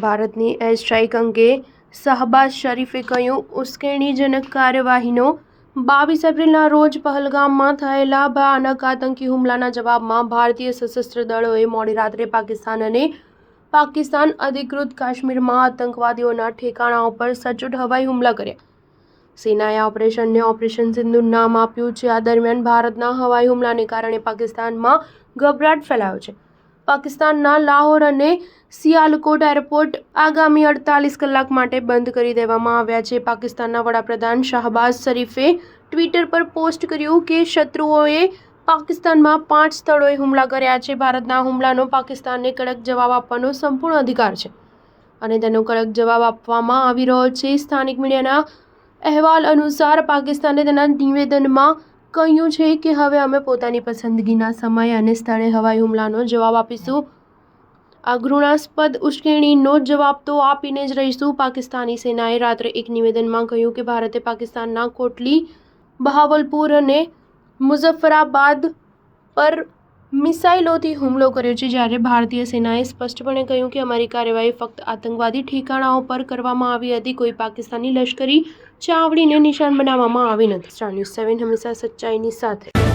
ભારતની air strike અંગે શાહબાઝ શરીફે કહ્યું, ઉશ્કેરણીજનક કાર્યવાહીનો 22 એપ્રિલના રોજ પહલગામમાં થયેલા ભયાનક આતંકી હુમલાના જવાબમાં ભારતીય સશસ્ત્ર દળોએ મોડી રાત્રે પાકિસ્તાન અને પાકિસ્તાન અધિકૃત કાશ્મીરમાં આતંકવાદીઓના ઠેકાણાઓ પર સચોટ હવાઈ હુમલા કર્યા. સેનાએ આ ઓપરેશનને ઓપરેશન સિંદૂર નામ આપ્યું છે. આ દરમિયાન ભારતના હવાઈ હુમલાને કારણે પાકિસ્તાનમાં ગભરાટ ફેલાયો છે. પાકિસ્તાનના લાહોર અને સિયાલકોટ એરપોર્ટ આગામી 48 કલાક માટે બંધ કરી દેવામાં આવ્યા છે. પાકિસ્તાનના વડાપ્રધાન શાહબાઝ શરીફે ટ્વિટર પર પોસ્ટ કર્યું કે શત્રુઓએ પાકિસ્તાનમાં 5 સ્થળોએ હુમલા કર્યા છે. ભારતના હુમલાનો પાકિસ્તાનને કડક જવાબ આપવાનો સંપૂર્ણ અધિકાર છે અને તેનો કડક જવાબ આપવામાં આવી રહ્યો છે. સ્થાનિક મીડિયાના અહેવાલ અનુસાર પાકિસ્તાને તેના નિવેદનમાં કહ્યું છે કે હવે અમે પોતાની પસંદગીના સમય અને સ્થળે હવાઈ હુમલાનો જવાબ આપીશું. આ ઘૃણાસ્પદ ઉશ્કેરણીનો જવાબ તો આપીને જ રહીશું. પાકિસ્તાની સેનાએ રાત્રે એક નિવેદનમાં કહ્યું કે ભારતે પાકિસ્તાનના કોટલી, બહાવલપુર અને મુઝફ્ફરાબાદ પર મિસાઇલોથી હુમલો કર્યો છે, જ્યારે ભારતીય સેનાએ સ્પષ્ટપણે કહ્યું કે અમારી કાર્યવાહી ફક્ત આતંકવાદી ઠેકાણાઓ પર કરવામાં આવી હતી. કોઈ પાકિસ્તાની લશ્કરી ચાવડીને નિશાન બનાવવામાં આવી નથી. સ્ટાર ન્યૂઝ 7 હંમેશા સચ્ચાઈની સાથે.